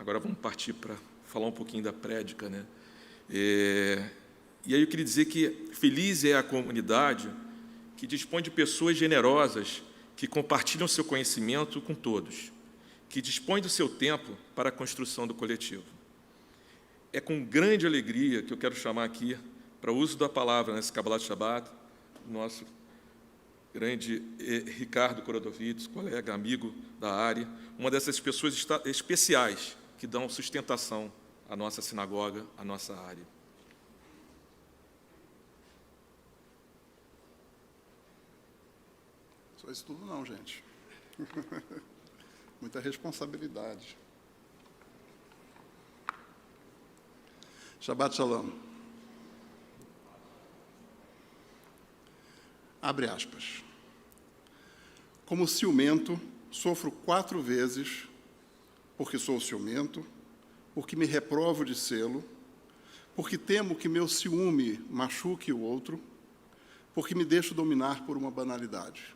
Agora vamos partir para falar um pouquinho da prédica, né? E aí eu queria dizer que feliz é a comunidade que dispõe de pessoas generosas que compartilham seu conhecimento com todos, que dispõe do seu tempo para a construção do coletivo. É com grande alegria que eu quero chamar aqui, para o uso da palavra nesse Kabbalat Shabbat, nosso grande Ricardo Korodovitz, colega, amigo da área, uma dessas pessoas especiais que dão sustentação à nossa sinagoga, à nossa área. Só isso tudo não, gente. Muita responsabilidade. Shabbat Shalom. Abre aspas. Como ciumento, sofro 4 vezes, porque sou ciumento, porque me reprovo de sê-lo, porque temo que meu ciúme machuque o outro, porque me deixo dominar por uma banalidade.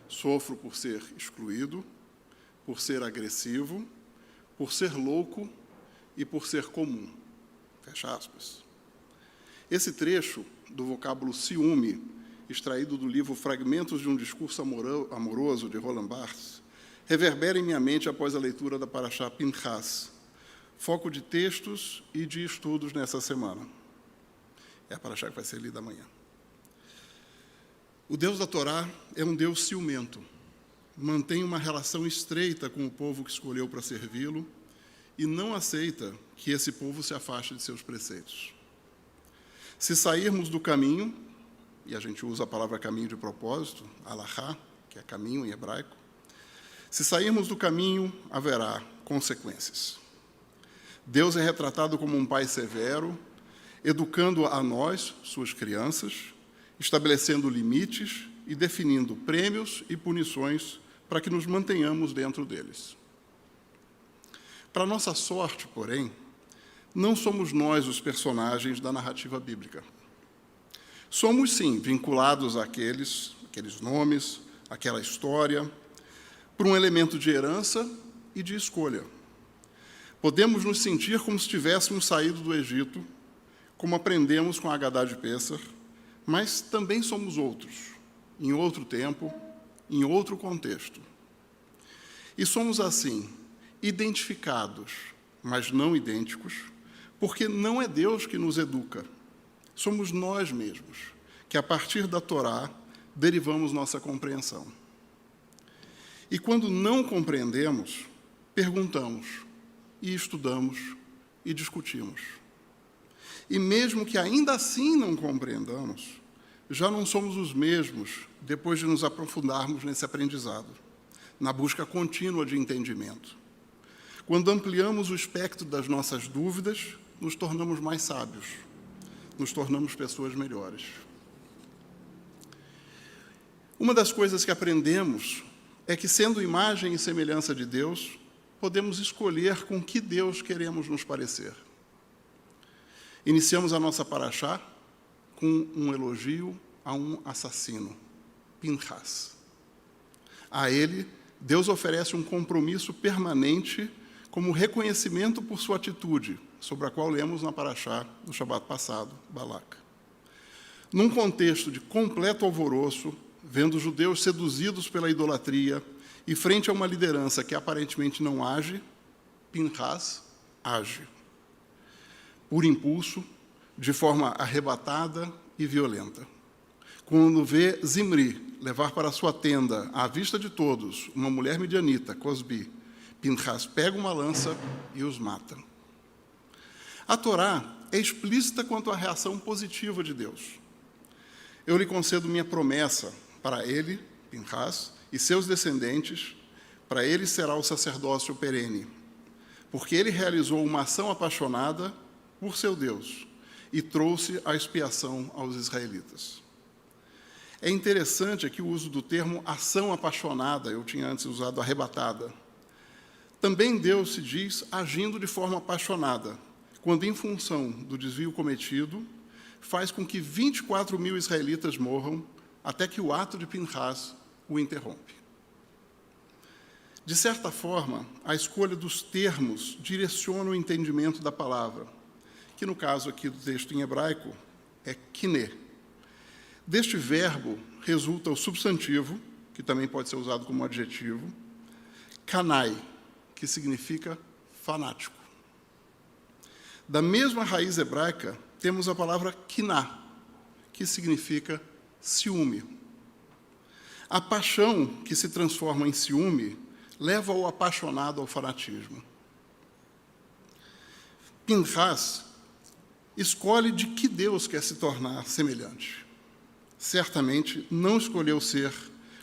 Sofro por ser excluído, por ser agressivo, por ser louco e por ser comum. Fecha aspas. Esse trecho do vocábulo ciúme, extraído do livro Fragmentos de um Discurso Amoroso, de Roland Barthes, reverbera em minha mente após a leitura da Parashá Pinchas, foco de textos e de estudos nessa semana. É a Parashá que vai ser lida amanhã. O Deus da Torá é um Deus ciumento, mantém uma relação estreita com o povo que escolheu para servi-lo e não aceita que esse povo se afaste de seus preceitos. Se sairmos do caminho, e a gente usa a palavra caminho de propósito, alahá, que é caminho em hebraico, se sairmos do caminho, haverá consequências. Deus é retratado como um pai severo, educando a nós, suas crianças, estabelecendo limites e definindo prêmios e punições para que nos mantenhamos dentro deles. Para nossa sorte, porém, não somos nós os personagens da narrativa bíblica. Somos, sim, vinculados àqueles nomes, àquela história, por um elemento de herança e de escolha. Podemos nos sentir como se tivéssemos saído do Egito, como aprendemos com a Haggadah de Pêssar, mas também somos outros, em outro tempo, em outro contexto. E somos, assim, identificados, mas não idênticos, porque não é Deus que nos educa. Somos nós mesmos, que a partir da Torá derivamos nossa compreensão. E quando não compreendemos, perguntamos, e estudamos, e discutimos. E mesmo que ainda assim não compreendamos, já não somos os mesmos depois de nos aprofundarmos nesse aprendizado, na busca contínua de entendimento. Quando ampliamos o espectro das nossas dúvidas, nos tornamos mais sábios, nos tornamos pessoas melhores. Uma das coisas que aprendemos é que, sendo imagem e semelhança de Deus, podemos escolher com que Deus queremos nos parecer. Iniciamos a nossa paraxá com um elogio a um assassino, Pinchas. A ele, Deus oferece um compromisso permanente como reconhecimento por sua atitude, sobre a qual lemos na paraxá do Shabat passado, Balak. Num contexto de completo alvoroço, vendo os judeus seduzidos pela idolatria e frente a uma liderança que aparentemente não age, Pinchas age. Por impulso, de forma arrebatada e violenta. Quando vê Zimri levar para sua tenda, à vista de todos, uma mulher midianita, Cosbi, Pinchas pega uma lança e os mata. A Torá é explícita quanto à reação positiva de Deus. Eu lhe concedo minha promessa para ele, Pinchas, e seus descendentes, para ele será o sacerdócio perene, porque ele realizou uma ação apaixonada por seu Deus e trouxe a expiação aos israelitas. É interessante aqui o uso do termo ação apaixonada, eu tinha antes usado arrebatada. Também Deus se diz agindo de forma apaixonada, quando, em função do desvio cometido, faz com que 24.000 israelitas morram, até que o ato de Pinchas o interrompe. De certa forma, a escolha dos termos direciona o entendimento da palavra, que no caso aqui do texto em hebraico é kiné. Deste verbo resulta o substantivo, que também pode ser usado como adjetivo, kanai, que significa fanático. Da mesma raiz hebraica, temos a palavra kiná, que significa ciúme. A paixão que se transforma em ciúme leva o apaixonado ao fanatismo. Pinhas escolhe de que Deus quer se tornar semelhante. Certamente não escolheu ser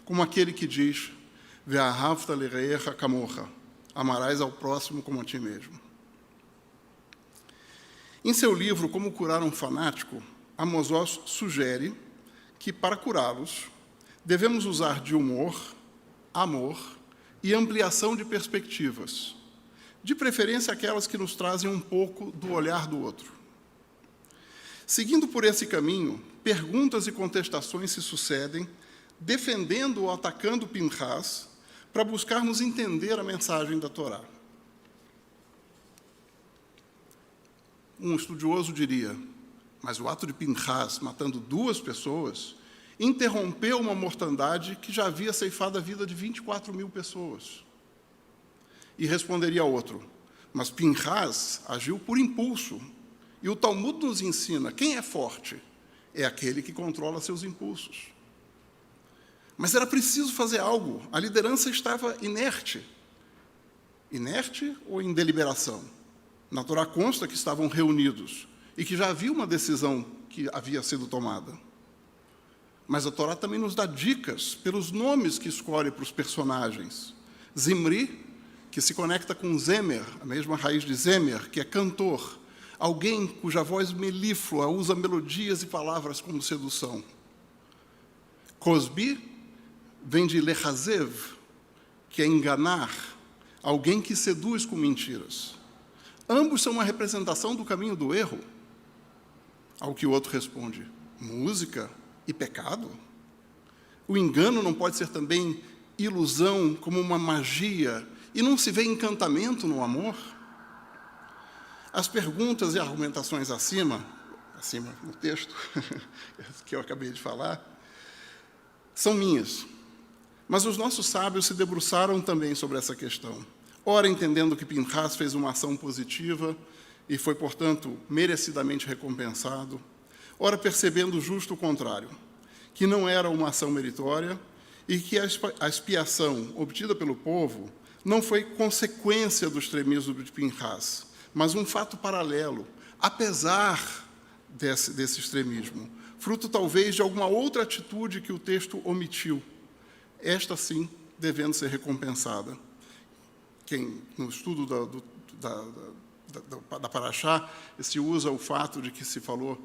como aquele que diz: Ve'ahavta lirecha kamocha, amarás ao próximo como a ti mesmo. Em seu livro Como Curar um Fanático, Amos Oz sugere que, para curá-los, devemos usar de humor, amor e ampliação de perspectivas, de preferência aquelas que nos trazem um pouco do olhar do outro. Seguindo por esse caminho, perguntas e contestações se sucedem, defendendo ou atacando Pinhas, para buscarmos entender a mensagem da Torá. Um estudioso diria: mas o ato de Pinhas, matando 2 pessoas, interrompeu uma mortandade que já havia ceifado a vida de 24.000 pessoas. E responderia outro: mas Pinhas agiu por impulso. E o Talmud nos ensina: quem é forte é aquele que controla seus impulsos. Mas era preciso fazer algo. A liderança estava inerte. Inerte ou em deliberação? Na Torá consta que estavam reunidos e que já havia uma decisão que havia sido tomada. Mas a Torá também nos dá dicas pelos nomes que escolhe para os personagens. Zimri, que se conecta com Zemer, a mesma raiz de Zemer, que é cantor, alguém cuja voz melíflua usa melodias e palavras como sedução. Cosbi vem de lechazev, que é enganar, alguém que seduz com mentiras. Ambos são uma representação do caminho do erro. Ao que o outro responde: música e pecado? O engano não pode ser também ilusão, como uma magia, e não se vê encantamento no amor? As perguntas e argumentações acima no texto, que eu acabei de falar, são minhas. Mas os nossos sábios se debruçaram também sobre essa questão. Ora, entendendo que Pinhas fez uma ação positiva e foi, portanto, merecidamente recompensado. Ora, percebendo justo o contrário, que não era uma ação meritória e que a expiação obtida pelo povo não foi consequência do extremismo de Pinhas, mas um fato paralelo, apesar desse extremismo, fruto talvez de alguma outra atitude que o texto omitiu, esta sim devendo ser recompensada. Quem, no estudo da Paraxá, se usa o fato de que se falou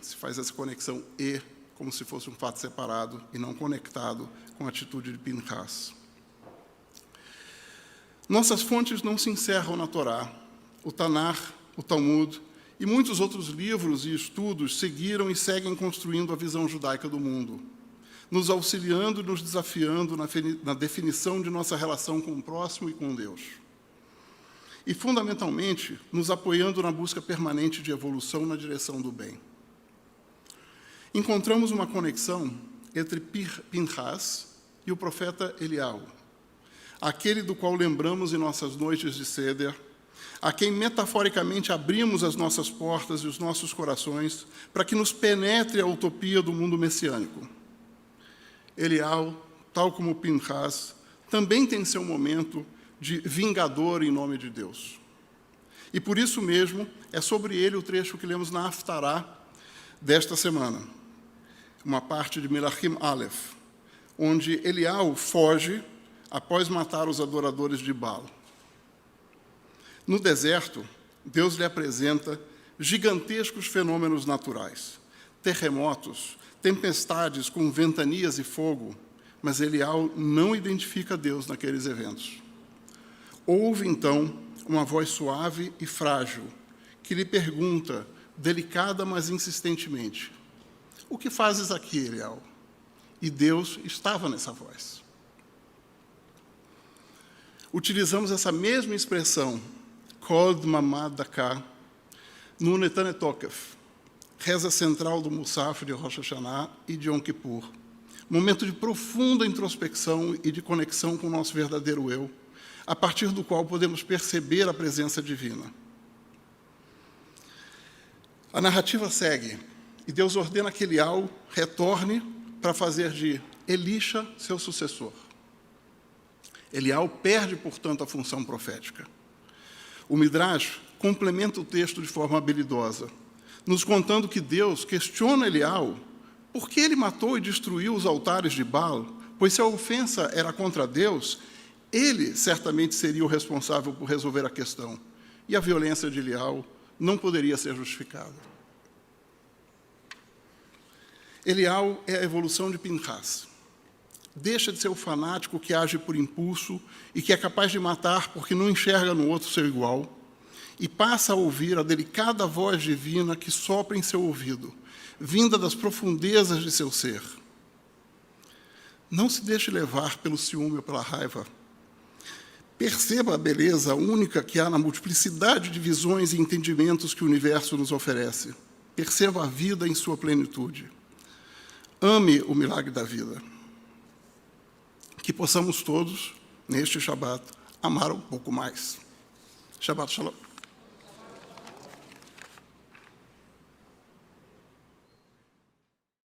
se faz essa conexão como se fosse um fato separado e não conectado com a atitude de Pinhas. Nossas fontes não se encerram na Torá. O Tanar, o Talmud e muitos outros livros e estudos seguiram e seguem construindo a visão judaica do mundo, nos auxiliando e nos desafiando na definição de nossa relação com o próximo e com Deus. E, fundamentalmente, nos apoiando na busca permanente de evolução na direção do bem. Encontramos uma conexão entre Pinhas e o profeta Eliahu, aquele do qual lembramos em nossas noites de Seder, a quem metaforicamente abrimos as nossas portas e os nossos corações para que nos penetre a utopia do mundo messiânico. Eliahu, tal como Pinhas, também tem seu momento de vingador em nome de Deus. E por isso mesmo, é sobre ele o trecho que lemos na Haftará desta semana, uma parte de Melachim Aleph, onde Eliahu foge após matar os adoradores de Baal. No deserto, Deus lhe apresenta gigantescos fenômenos naturais, terremotos, tempestades com ventanias e fogo, mas Eliahu não identifica Deus naqueles eventos. Ouve, então, uma voz suave e frágil, que lhe pergunta, delicada mas insistentemente: o que fazes aqui, Eliahu? E Deus estava nessa voz. utilizamos essa mesma expressão, Kol Dmamá Dakah, no Netane Tokef, reza central do Musaf de Rosh Hashanah e de Yom Kippur. Momento de profunda introspecção e de conexão com o nosso verdadeiro eu, a partir do qual podemos perceber a presença divina. A narrativa segue, e Deus ordena que Elial retorne para fazer de Elisha seu sucessor. Elial perde, portanto, a função profética. O Midrash complementa o texto de forma habilidosa, nos contando que Deus questiona Elial por que ele matou e destruiu os altares de Baal, pois se a ofensa era contra Deus, ele certamente seria o responsável por resolver a questão, e a violência de Elial não poderia ser justificada. Elial é a evolução de Pinchas. Deixa de ser o fanático que age por impulso e que é capaz de matar porque não enxerga no outro seu igual, e passa a ouvir a delicada voz divina que sopra em seu ouvido, vinda das profundezas de seu ser. Não se deixe levar pelo ciúme ou pela raiva. Perceba a beleza única que há na multiplicidade de visões e entendimentos que o universo nos oferece. Perceba a vida em sua plenitude. Ame o milagre da vida. Que possamos todos, neste Shabat, amar um pouco mais. Shabbat Shalom.